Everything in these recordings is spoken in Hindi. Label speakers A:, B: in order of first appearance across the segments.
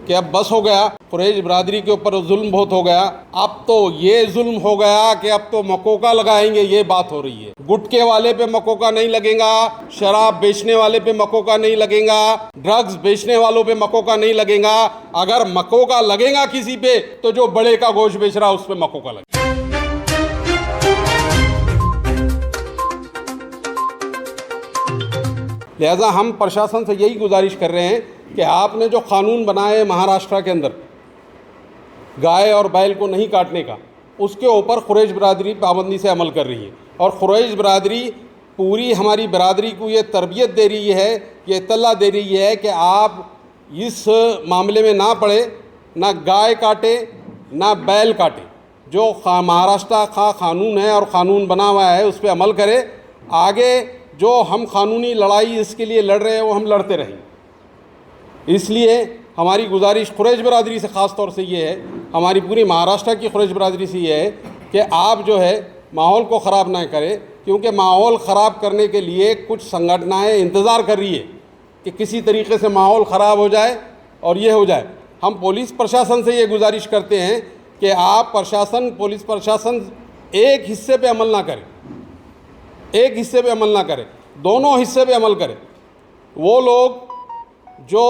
A: कि अब बस हो गया, कुरैश बरादरी के ऊपर जुल्म बहुत हो गया, अब तो ये जुल्म हो गया कि अब तो मकोका लगाएंगे, ये बात हो रही है। गुटके वाले पे मकोका नहीं लगेगा, शराब बेचने वाले पे मकोका नहीं लगेगा, ड्रग्स बेचने वालों पे मकोका नहीं लगेगा। अगर मकोका लगेगा किसी पे तो जो बड़े का गोश्त बेच रहा है उस पे मकोका लगेगा। लिहाजा हम प्रशासन से यही गुजारिश कर रहे हैं कि आपने जो कानून बनाए हैं महाराष्ट्र के अंदर गाय और बैल को नहीं काटने का, उसके ऊपर कुरैश बरादरी पाबंदी से अमल कर रही है। और कुरैश बरादरी पूरी हमारी बरादरी को ये तरबियत दे रही है, ये इत्तला दे रही है कि आप इस मामले में ना पड़े, ना गाय काटे ना बैल काटे। जो महाराष्ट्र का कानून है और क़ानून बना हुआ है उस पर अमल करे। आगे जो हम कानूनी लड़ाई इसके लिए लड़ रहे हैं वो हम लड़ते रहें। इसलिए हमारी गुजारिश कुरैश बरादरी से ख़ास तौर से ये है, हमारी पूरी महाराष्ट्र की कुरैश बरादरी से ये है कि आप जो है माहौल को ख़राब ना करें, क्योंकि माहौल ख़राब करने के लिए कुछ संगठनाएं इंतज़ार कर रही है कि किसी तरीके से माहौल ख़राब हो जाए और ये हो जाए। हम पुलिस प्रशासन से ये गुजारिश करते हैं कि आप पुलिस प्रशासन एक हिस्से पे अमल ना करें, एक हिस्से पे अमल ना करें, दोनों हिस्से पे अमल करें। वो लोग जो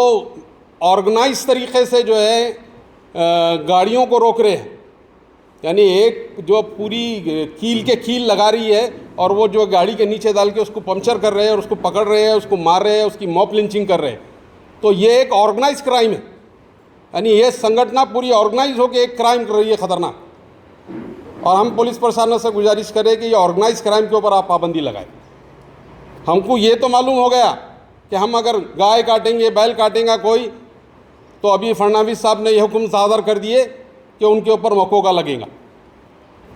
A: ऑर्गेनाइज तरीक़े से जो है गाड़ियों को रोक रहे हैं, यानी एक जो पूरी कील के कील लगा रही है और वो जो गाड़ी के नीचे डाल के उसको पंक्चर कर रहे हैं और उसको पकड़ रहे हैं, उसको मार रहे हैं, उसकी मॉब लिंचिंग कर रहे हैं, तो ये एक ऑर्गेनाइज क्राइम है। यानी ये संगठन पूरी ऑर्गेनाइज होकर एक क्राइम कर रही है ख़तरनाक। और हम पुलिस प्रशासन से गुजारिश करें कि ये ऑर्गेनाइज क्राइम के ऊपर आप पाबंदी लगाएं। हमको ये तो मालूम हो गया कि हम अगर गाय काटेंगे बैल काटेंगे कोई, तो अभी फडणवीस साहब ने यह हुक्म सादर कर दिए कि उनके ऊपर मकोका लगेगा।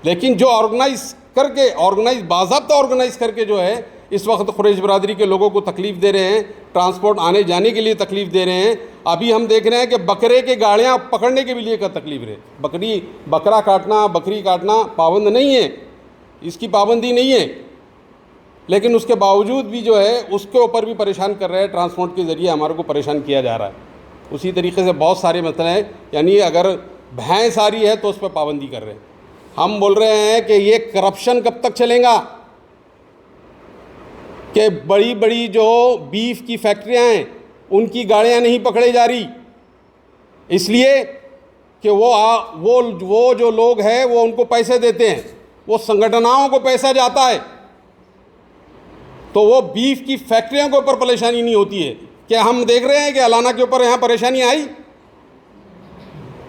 A: लेकिन जो ऑर्गेनाइज बाज़ाब्ता ऑर्गेनाइज करके जो है इस वक्त कुरैश बरादरी के लोगों को तकलीफ़ दे रहे हैं, ट्रांसपोर्ट आने जाने के लिए तकलीफ़ दे रहे हैं। अभी हम देख रहे हैं कि बकरे के गाड़ियाँ पकड़ने के भी लिए तकलीफ़ रहे। बकरा काटना, बकरी काटना पाबंद नहीं है, इसकी पाबंदी नहीं है, लेकिन उसके बावजूद भी जो है उसके ऊपर भी परेशान कर रहे हैं। ट्रांसपोर्ट के ज़रिए हमारे को परेशान किया जा रहा है। उसी तरीके से बहुत सारे मसले हैं, यानी अगर भैंस आ रही है तो उस पर पाबंदी कर रहे हैं। हम बोल रहे हैं कि ये करप्शन कब तक चलेगा कि बड़ी बड़ी जो बीफ की फैक्ट्रियां हैं उनकी गाड़ियां नहीं पकड़े जा रही, इसलिए कि वो जो लोग हैं वो उनको पैसे देते हैं, वो संगठनों को पैसा जाता है, तो वो बीफ की फैक्ट्रियों के ऊपर परेशानी नहीं होती है। क्या हम देख रहे हैं कि अलाना के ऊपर यहाँ परेशानी आई?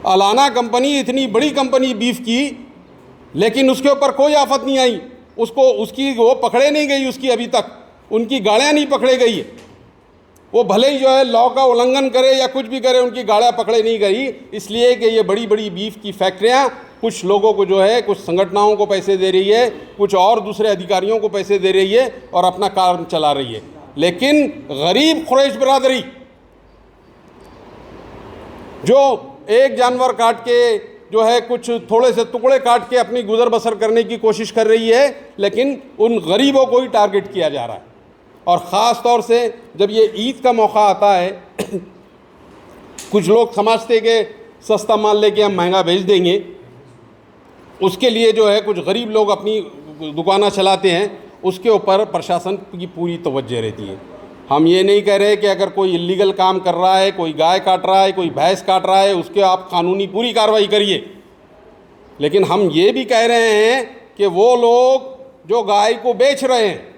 A: अलाना कंपनी इतनी बड़ी कंपनी बीफ की, लेकिन उसके ऊपर कोई आफत नहीं आई, उसकी वो पकड़े नहीं गई, उसकी अभी तक उनकी गाड़ियाँ नहीं पकड़े गई है। वो भले ही जो है लॉ का उल्लंघन करे या कुछ भी करे, उनकी गाड़ियाँ पकड़े नहीं गई, इसलिए कि ये बड़ी बड़ी बीफ की फैक्ट्रियाँ कुछ लोगों को जो है, कुछ संगठनों को पैसे दे रही है, कुछ और दूसरे अधिकारियों को पैसे दे रही है और अपना काम चला रही है। लेकिन गरीब कुरैश बरादरी जो एक जानवर काट के जो है कुछ थोड़े से टुकड़े काट के अपनी गुजर बसर करने की कोशिश कर रही है, लेकिन उन गरीबों को ही टारगेट किया जा रहा है। और ख़ास तौर से जब ये ईद का मौका आता है कुछ लोग समझते कि सस्ता माल लेके हम महंगा बेच देंगे, उसके लिए जो है कुछ गरीब लोग अपनी दुकानें चलाते हैं, उसके ऊपर प्रशासन की पूरी तवज्जो रहती है। हम ये नहीं कह रहे कि अगर कोई इल्लीगल काम कर रहा है, कोई गाय काट रहा है, कोई भैंस काट रहा है, उसके आप कानूनी पूरी कार्रवाई करिए, लेकिन हम ये भी कह रहे हैं कि वो लोग जो गाय को बेच रहे हैं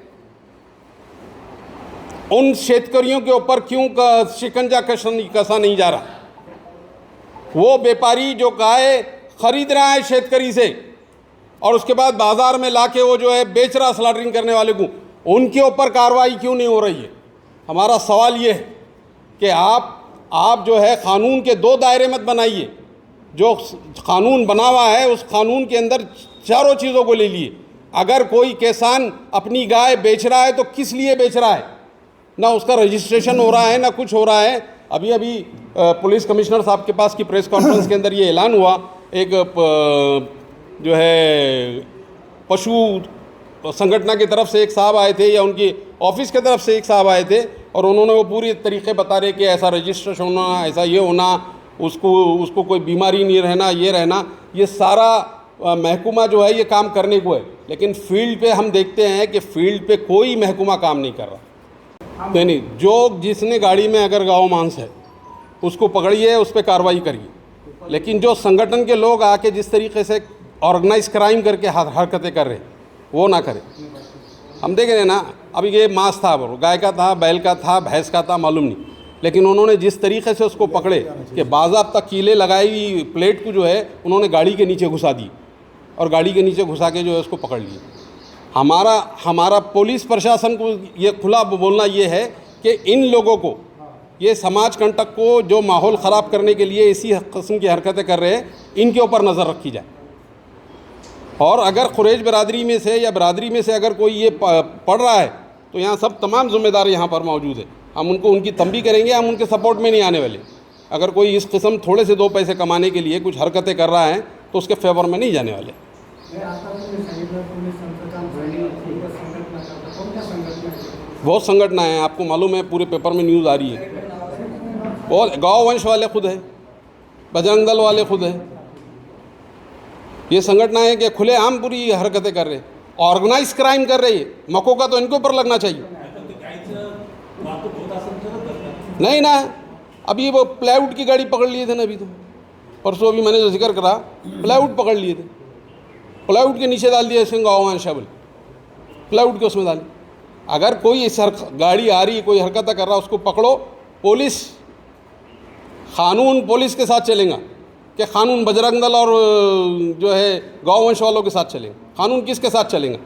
A: उन शेतकरियों के ऊपर क्यों शिकंजा कसा नहीं जा रहा? वो व्यापारी जो गाय खरीद रहा है शेतकरी से और उसके बाद बाज़ार में लाके वो जो है बेच रहा स्लॉटरिंग करने वाले को, उनके ऊपर कार्रवाई क्यों नहीं हो रही है? हमारा सवाल ये है कि आप जो है क़ानून के दो दायरे मत बनाइए। जो क़ानून बना हुआ है उस क़ानून के अंदर चारों चीज़ों को ले लिए। अगर कोई किसान अपनी गाय बेच रहा है तो किस लिए बेच रहा है? ना उसका रजिस्ट्रेशन हो रहा है, ना कुछ हो रहा है। अभी पुलिस कमिश्नर साहब के पास की प्रेस कॉन्फ्रेंस के अंदर ये ऐलान हुआ, एक जो है पशु संगठन की तरफ से एक साहब आए थे या उनकी ऑफिस की तरफ से एक साहब आए थे और उन्होंने वो पूरी तरीक़े बता रहे कि ऐसा रजिस्ट्रेशन होना, ऐसा ये होना, उसको कोई बीमारी नहीं रहना, ये रहना, ये सारा महकमा जो है ये काम करने को है। लेकिन फील्ड पे हम देखते हैं कि फील्ड पे कोई महकमा काम नहीं कर रहा। नहीं, जो जिसने गाड़ी में अगर गौ मांस है उसको पकड़िए, उस पर कार्रवाई करिए। लेकिन जो संगठन के लोग आके जिस तरीके से ऑर्गेनाइज क्राइम करके हरकतें कर रहे हैं वो ना करें। हम देख रहे हैं ना, अभी ये मांस था, गाय का था, बैल का था, भैंस का था, मालूम नहीं, लेकिन उन्होंने जिस तरीके से उसको पकड़े कि बाज़ाब्ता कीले लगाई हुई प्लेट को जो है उन्होंने गाड़ी के नीचे घुसा दी और गाड़ी के नीचे घुसा के जो है उसको पकड़ लिए। हमारा पुलिस प्रशासन को ये खुला बोलना ये है कि इन लोगों को, ये समाज कंटक को जो माहौल ख़राब करने के लिए इसी किस्म की हरकतें कर रहे हैं, इनके ऊपर नज़र रखी जाए। और अगर कुरैश बरादरी में से या बरादरी में से अगर कोई ये पढ़ रहा है तो यहाँ सब तमाम ज़िम्मेदार यहाँ पर मौजूद है। हम उनको उनकी तंबी करेंगे, हम उनके सपोर्ट में नहीं आने वाले। अगर कोई इस किस्म थोड़े से दो पैसे कमाने के लिए कुछ हरकतें कर रहा है तो उसके फेवर में नहीं जाने वाले। बहुत संगठन हैं, आपको मालूम है, पूरे पेपर में न्यूज़ आ रही है। बहुत गौवंश वाले खुद है, बजरंग दल वाले खुद है, ये संगठन है कि खुलेआम पूरी हरकतें कर रहे हैं, ऑर्गेनाइज क्राइम कर रही है। मकोका तो इनके ऊपर लगना चाहिए। नहीं ना, अभी वो प्लाईवुड की गाड़ी पकड़ लिए थे ना, अभी तो परसों अभी मैंने जो जिक्र करा, प्लाईवुड पकड़ लिए थे, प्लाईवुड के नीचे डाल दिया इसमें गौवंश शामिल, प्लाईवुड के उसमें डाले। अगर कोई इस गाड़ी आ रही, कोई हरकत कर रहा, उसको पकड़ो। पुलिस, कानून पुलिस के साथ चलेगा कि कानून बजरंग दल और जो है गौवंश वालों के साथ चलेगा? कानून किसके साथ चलेगा?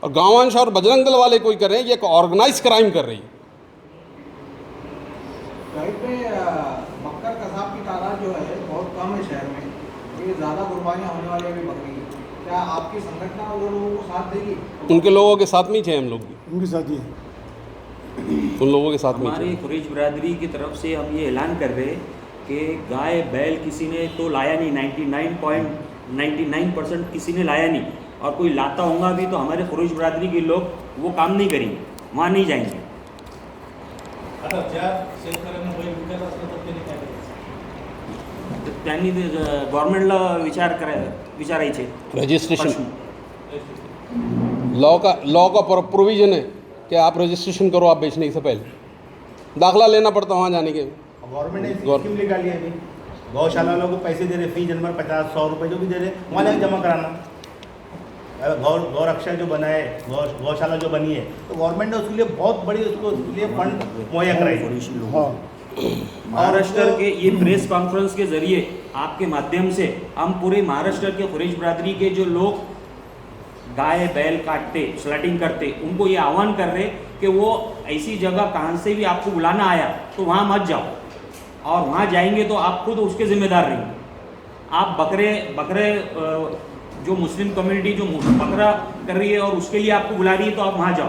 A: और गौवंश और बजरंग दल वाले कोई कर रहे हैं, ये एक ऑर्गेनाइज क्राइम कर रही है।
B: बकर कसाब की तादाद जो है बहुत कम है शहर में, ये ज़्यादा कुर्बानियाँ होने वाली अभी बकरी। क्या आपकी संगठन वो लोगों को साथ देगी?
A: उनके लोगों के साथ में ही थे हम लोग भी,
C: उनके साथ ही
A: उन लोगों के साथ में।
D: हमारी कुरैश बरादरी की तरफ से हम ये ऐलान कर रहे हैं कि गाय बैल किसी ने तो लाया नहीं, 99.99% किसी ने लाया नहीं, और कोई लाता होगा भी तो हमारे कुरैश बरादरी के लोग वो काम नहीं करेंगे, वहाँ नहीं जाएंगे। त्यांनी गव्हर्नमेंटला विचारायचे
A: रजिस्ट्रेशन लॉ का प्रोविज़न है कि आप रजिस्ट्रेशन करो, आप बेचने से पहले दाखला लेना पड़ता वहाँ जाने के।
C: गवर्नमेंट ने स्कीम निकाली है अभी, गौशाला वालों को पैसे दे रहे, फी जनवर 50-100 रुपये जो भी दे रहे, वहाँ जाकर जमा कराना। गौरक्षा जो बना है, गौशाला जो बनी है, तो गवर्नमेंट ने उसके लिए बहुत बड़ी उसको उसके लिए फंड मुहैया कराई।
D: महाराष्ट्र के ये प्रेस कॉन्फ्रेंस के जरिए आपके माध्यम से हम पूरे महाराष्ट्र के कुरैश बरादरी के जो लोग गाय बैल काटते, स्लैटिंग करते, उनको ये आह्वान कर रहे कि वो ऐसी जगह कहाँ से भी आपको बुलाना आया तो वहाँ मत जाओ, और वहाँ जाएंगे तो आप खुद उसके जिम्मेदार रहेंगे। आप बकरे जो मुस्लिम कम्युनिटी जो बकरा कर रही है और उसके लिए आपको बुला रही है तो आप वहाँ जाओ।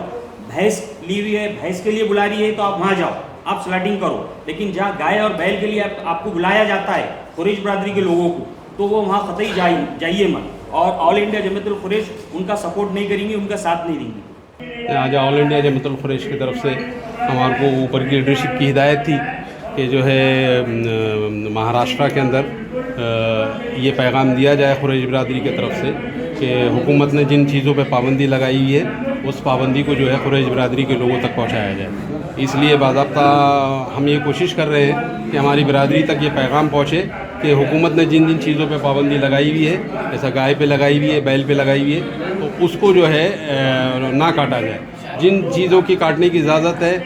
D: भैंस ली हुई है, भैंस के लिए बुला रही है तो आप वहाँ जाओ, आप स्लैटिंग करो। लेकिन जहाँ गाय और बैल के लिए आपको बुलाया जाता है कुरैश बरादरी के लोगों को, तो वो वहाँ कतई जाइए मत। और ऑल इंडिया जमीयतुल कुरैश उनका सपोर्ट नहीं करेंगी, उनका साथ नहीं देंगी।
A: आज ऑल इंडिया जमीयतुल कुरैश की तरफ से हमारे को ऊपर की लीडरशिप की हिदायत थी कि जो है महाराष्ट्र के अंदर ये पैगाम दिया जाए कुरैश बरादरी की तरफ से कि हुकूमत ने जिन चीज़ों पे पाबंदी लगाई हुई है उस पाबंदी को जो है कुरैश बरादरी के लोगों तक पहुंचाया जाए। इसलिए बाज़ाब्ता हम ये कोशिश कर रहे हैं कि हमारी बरादरी तक ये पैगाम पहुँचे कि हुकूमत ने जिन जिन चीज़ों पे पाबंदी लगाई हुई है, जैसा गाय पे लगाई हुई है, बैल पे लगाई हुई है, तो उसको जो है ना काटा जाए। जिन चीज़ों की काटने की इजाज़त है,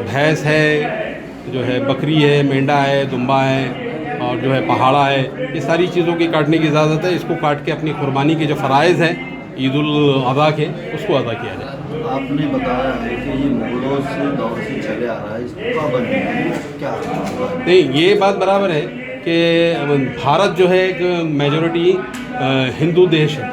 A: भैंस है, जो है बकरी है, मेंढा है, दुम्बा है और जो है पहाड़ा है, ये सारी चीज़ों की काटने की इजाज़त है। इसको काट के अपनी कुर्बानी के जो फ़राइज़ हैं ईद उल अज़हा के, उसको अदा किया जाए।
E: आपने बताया है कि ये मुगलों से दौर से चले आ रहा है, इसको कब क्या
A: नहीं, ये बात बराबर है कि भारत जो है एक मेजॉरिटी हिंदू देश है।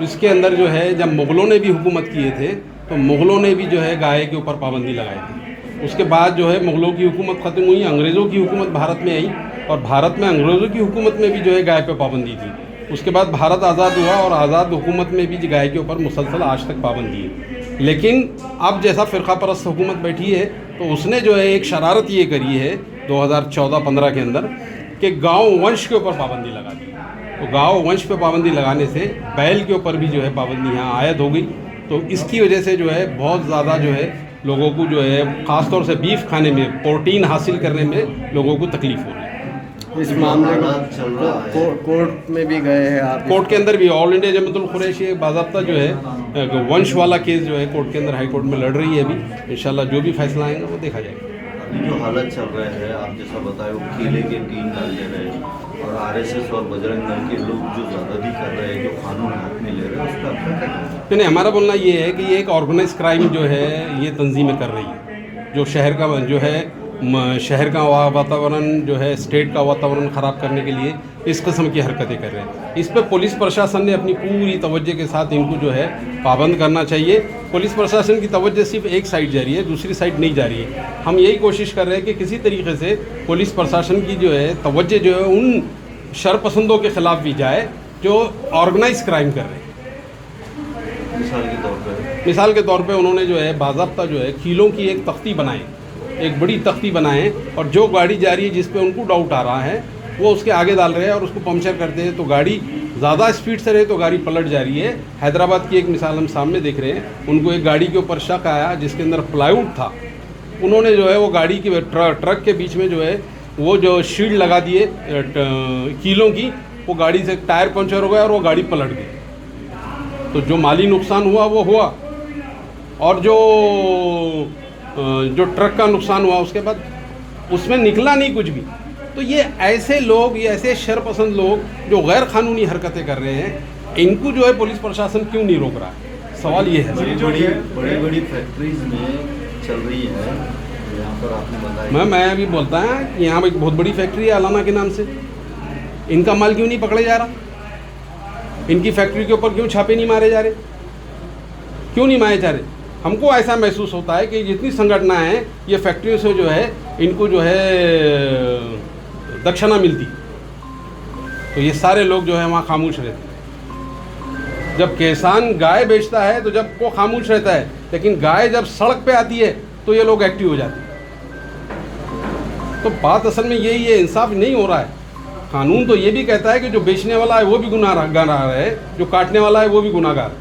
A: इसके अंदर जो है जब मुग़लों ने भी हुकूमत किए थे तो मुग़लों ने भी जो है गाय के ऊपर पाबंदी लगाई थी। उसके बाद जो है मुग़लों की हुकूमत ख़त्म हुई, अंग्रेज़ों की हुकूमत भारत में आई और भारत में अंग्रेज़ों की हुकूमत में भी जो है गाय पे पाबंदी थी। उसके बाद भारत आज़ाद हुआ और आज़ाद हुकूमत में भी गाय के ऊपर मुसलसल आज तक पाबंदी है। लेकिन अब जैसा फ़िरका परस्त हुकूमत बैठी है तो उसने जो है एक शरारत ये करी है 2014-15 के अंदर कि गांव वंश के ऊपर पाबंदी लगा दी। तो गांव वंश पे पाबंदी लगाने से बैल के ऊपर भी जो है पाबंदी यहाँ आयद हो गई। तो इसकी वजह से जो है बहुत ज़्यादा जो है लोगों को जो है ख़ासतौर से बीफ खाने में, प्रोटीन हासिल करने में लोगों को तकलीफ़ हो रही है।
E: इस मामले में कोर्ट में भी गए हैं आप?
A: कोर्ट के अंदर भी ऑल इंडिया जमातुल कुरैशी बाज़ाब्ता जो है वंश वाला केस जो है कोर्ट के अंदर, हाई कोर्ट में लड़ रही है अभी। इंशाल्लाह जो भी फैसला आएगा वो देखा जाएगा।
E: अभी जो हालत चल रहा है, आप जैसा बताए, वो किले के 3 डाल दे रहे हैं और आरएसएस और बजरंग दल के लोग जो ज़्यादा कर रहे हैं, जो कानून हाथ में ले रहे हैं, उसका आपका क्या कहना है?
A: नहीं, हमारा बोलना ये है कि ये एक ऑर्गेनाइज क्राइम जो है ये तंजीमें कर रही है, जो शहर का जो है शहर का वातावरण जो है, स्टेट का वातावरण ख़राब करने के लिए इस किस्म की हरकतें कर रहे हैं। इस पर पुलिस प्रशासन ने अपनी पूरी तवज्जो के साथ इनको जो है पाबंद करना चाहिए। पुलिस प्रशासन की तवज्जो सिर्फ एक साइड जा रही है, दूसरी साइड नहीं जा रही है। हम यही कोशिश कर रहे हैं कि किसी तरीके से पुलिस प्रशासन की जो है तवज्जो जो है उन शरपसंदों के ख़िलाफ़ भी जाए जो ऑर्गेनाइज क्राइम कर रहे हैं। मिसाल के तौर पे उन्होंने जो है बाज़ाब्ता जो है कीलों की एक तख्ती बनाई, एक बड़ी तख्ती बनाएं, और जो गाड़ी जा रही है जिस पे उनको डाउट आ रहा है वो उसके आगे डाल रहे हैं और उसको पंक्चर करते हैं। तो गाड़ी ज़्यादा स्पीड से रहे तो गाड़ी पलट जा रही है। हैदराबाद की एक मिसाल हम सामने देख रहे हैं। उनको एक गाड़ी के ऊपर शक आया जिसके अंदर प्लाईवुड था। उन्होंने जो है वो गाड़ी की ट्रक के बीच में जो है वो जो शील्ड लगा दिए कीलों की, वो गाड़ी से टायर पंक्चर हो गया और वो गाड़ी पलट गई। तो जो माली नुकसान हुआ वो हुआ, और जो ट्रक का नुकसान हुआ उसके बाद उसमें निकला नहीं कुछ भी। तो ये ऐसे लोग, ये ऐसे शरपसंद लोग जो गैर कानूनी हरकतें कर रहे हैं, इनको जो है पुलिस प्रशासन क्यों नहीं रोक रहा है? सवाल ये है।
E: बड़ी फैक्ट्रीज में चल रही है यहाँ पर, आपने बताया।
A: मैं अभी बोलता है कि यहाँ एक बहुत बड़ी फैक्ट्री है अलाना के नाम से, इनका माल क्यों नहीं पकड़े जा रहा? इनकी फैक्ट्री के ऊपर क्यों छापे नहीं मारे जा रहे? क्यों नहीं मारे जा रहे? हमको ऐसा महसूस होता है कि जितनी संगठनाएं हैं ये फैक्ट्रियों से जो है इनको जो है दक्षिणा मिलती, तो ये सारे लोग जो है वहाँ खामोश रहते हैं। जब किसान गाय बेचता है तो जब वो खामोश रहता है, लेकिन गाय जब सड़क पे आती है तो ये लोग एक्टिव हो जाते हैं। तो बात असल में यही है, इंसाफ नहीं हो रहा है। कानून तो ये भी कहता है कि जो बेचने वाला है वो भी गुनाहगार है, जो काटने वाला है वो भी गुनाहगार है।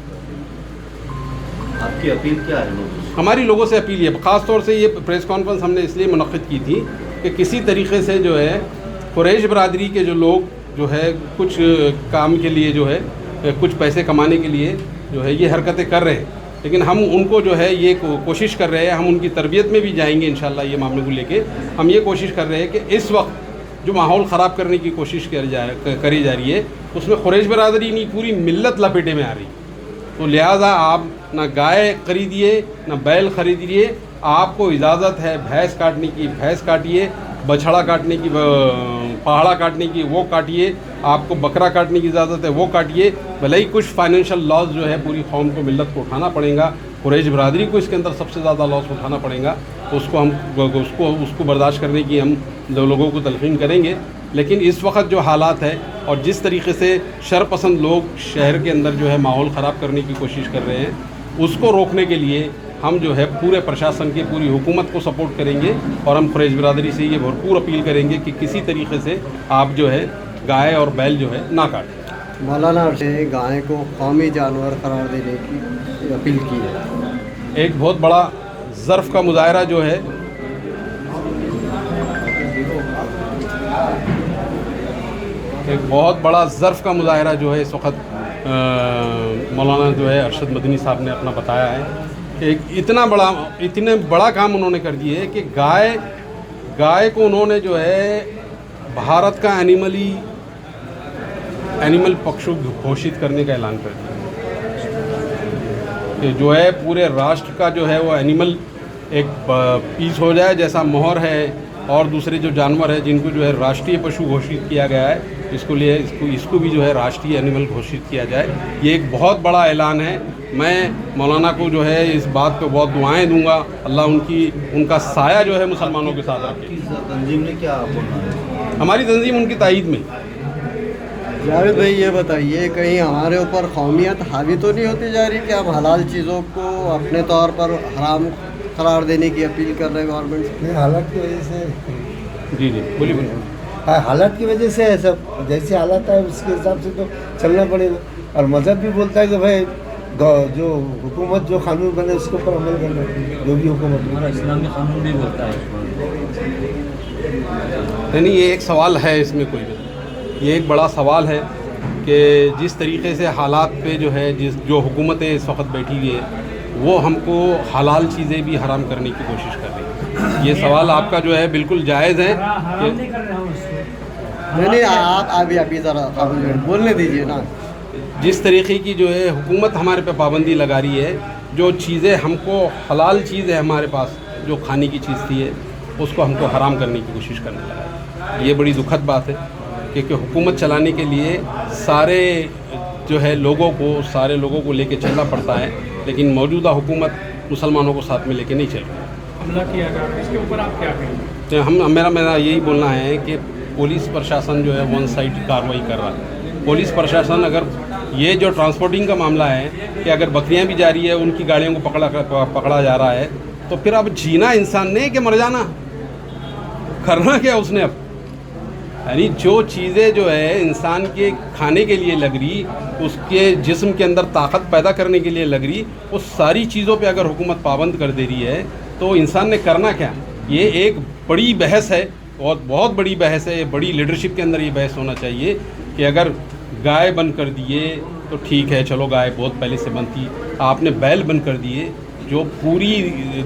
E: आपकी अपील क्या है लोगों से?
A: हमारी लोगों से अपील है, ख़ास तौर से ये प्रेस कॉन्फ्रेंस हमने इसलिए मुनक़्क़िद की थी कि किसी तरीके से जो है कुरैश बरादरी के जो लोग जो है कुछ काम के लिए जो है कुछ पैसे कमाने के लिए जो है ये हरकतें कर रहे हैं, लेकिन हम उनको जो है ये कोशिश कर रहे हैं, हम उनकी तरबियत में भी जाएंगे इंशाल्लाह। ये मामले को लेके हम ये कोशिश कर रहे हैं कि इस वक्त जो माहौल ख़राब करने की कोशिश करी जा रही है उसमें कुरैश बरादरी नहीं, पूरी मिल्लत लपेटे में आ रही। तो लिहाजा आप ना गाय खरीदिए ना बैल खरीदिए, आपको इजाज़त है भैंस काटने की भैंस काटिए, बछड़ा काटने की पहाड़ा काटने की वो काटिए, आपको बकरा काटने की इजाज़त है वो काटिए। भले ही कुछ फाइनेंशियल लॉस जो है पूरी कौम को, मिल्लत को उठाना पड़ेगा, कुरैश बरादरी को इसके अंदर सबसे ज़्यादा लॉस उठाना पड़ेगा, तो उसको बर्दाश्त करने की हम लोगों को तलक़ीन करेंगे। लेकिन इस वक्त जो हालात है और जिस तरीके से शरपसंद लोग शहर के अंदर जो है माहौल ख़राब करने की कोशिश कर रहे हैं, उसको रोकने के लिए हम जो है पूरे प्रशासन के, पूरी हुकूमत को सपोर्ट करेंगे और हम कुरैश बरादरी से ये भरपूर अपील करेंगे कि किसी तरीके से आप जो है गाय और बैल जो है ना काटें।
F: मौलाना ने गाय को कौमी जानवर करार देने की अपील की है।
A: एक बहुत बड़ा ज़र्फ़ का मुजाहरा जो है जो है इस वक्त मौलाना जो है अरशद मदनी साहब ने अपना बताया है कि इतने बड़ा काम उन्होंने कर दिए है कि गाय को उन्होंने जो है भारत का एनिमल पक्षु घोषित करने का ऐलान कर दिया कि जो है पूरे राष्ट्र का जो है वो एनिमल एक पीस हो जाए, जैसा मोहर है और दूसरे जो जानवर है जिनको जो है राष्ट्रीय पशु घोषित किया गया है, इसको भी जो है राष्ट्रीय एनिमल घोषित किया जाए। ये एक बहुत बड़ा ऐलान है। मैं मौलाना को जो है इस बात पे बहुत दुआएं दूंगा, अल्लाह उनका साया जो है मुसलमानों के साथ रखे।
E: तंजीम ने क्या बोला है?
A: हमारी तंजीम उनकी तायद में।
F: जावेद भाई ये बताइए, कहीं हमारे ऊपर कौमियत हावी तो नहीं होती जा रही कि हम हलाल चीज़ों को अपने तौर पर हराम करार देने की अपील कर रहे हैं गवर्नमेंट से?
G: हालात की वजह से
A: जी जी बोलिए बोलिए।
G: हाँ, हालात की वजह से है सब, जैसे हालात है उसके हिसाब से तो चलना पड़ेगा। और मज़हब भी बोलता है कि भाई जो हुकूमत जो कानून बने उसके ऊपर अमल करना चाहिए, जो भी हुकूमत हो।
D: हमारा इस्लामी कानून भी बोलता है।
A: नहीं, ये एक सवाल है इसमें कोई नहीं, ये एक बड़ा सवाल है कि जिस तरीके से हालात पे जो है जो हुकूमतें इस वक्त बैठी हुई है वो हमको हलाल चीज़ें भी हराम करने की कोशिश कर रही है। ये सवाल आपका जो है बिल्कुल जायज़ है कि
F: नहीं आप अभी ज़रा बोलने दीजिए ना।
A: जिस तरीके की जो है हुकूमत हमारे पे पाबंदी लगा रही है, जो चीज़ें हमको हलाल चीज़ है हमारे पास जो खाने की चीज़ थी है उसको हमको हराम करने की कोशिश करने लगा है। ये बड़ी दुखद बात है क्योंकि हुकूमत चलाने के लिए सारे जो है सारे लोगों को लेके चलना पड़ता है, लेकिन मौजूदा हुकूमत मुसलमानों को साथ में लेके नहीं चल रही।
H: हमला किया जा रहा है, इसके ऊपर आप क्या कहेंगे?
A: तो मेरा यही बोलना है कि पुलिस प्रशासन जो है वन साइड कार्रवाई कर रहा है। पुलिस प्रशासन अगर ये जो ट्रांसपोर्टिंग का मामला है कि अगर बकरियां भी जा रही है उनकी गाड़ियों को पकड़ा जा रहा है, तो फिर अब जीना इंसान ने कि मर जाना, करना क्या उसने अब? यानी जो चीज़ें जो है इंसान के खाने के लिए लग रही, उसके जिस्म के अंदर ताकत पैदा करने के लिए लग रही, उस सारी चीज़ों पे अगर हुकूमत पाबंद कर दे रही है तो इंसान ने करना क्या? ये एक बड़ी बहस है और बहुत बड़ी बहस है। बड़ी लीडरशिप के अंदर ये बहस होना चाहिए कि अगर गाय बंद कर दिए तो ठीक है, चलो गाय बहुत पहले से बनती, आपने बैल बंद कर दिए जो पूरी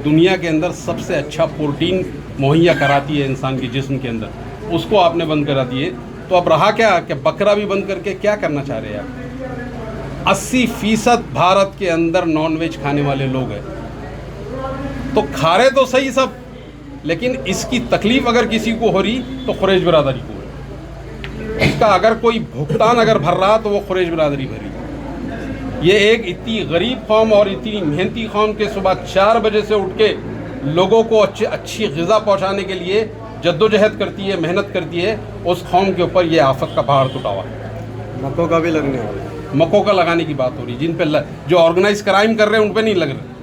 A: दुनिया के अंदर सबसे अच्छा प्रोटीन मुहैया कराती है इंसान के जिस्म के अंदर, उसको आपने बंद करा दिए। तो अब रहा क्या कि बकरा भी बंद करके क्या करना चाह रहे हैं आप? 80% भारत के अंदर नॉनवेज खाने वाले लोग हैं, तो खा रहे तो सही सब, लेकिन इसकी तकलीफ अगर किसी को हो रही तो कुरैश बिरादरी को है। इसका अगर कोई भुगतान अगर भर रहा तो वो कुरैश बिरादरी भरी। ये एक इतनी गरीब कौम और इतनी मेहनती कौम के सुबह 4 बजे से उठ के लोगों को अच्छी ग़िज़ा पहुंचाने के लिए जद्दोजहद करती है, मेहनत करती है, उस कौम के ऊपर ये आफत का पहाड़ टूटा हुआ है।
F: मक्कों का भी लगने वाला है।
A: मक्कों का लगाने की बात हो रही, जिन पे जो ऑर्गेनाइज क्राइम कर रहे हैं उन पे नहीं लग रहे।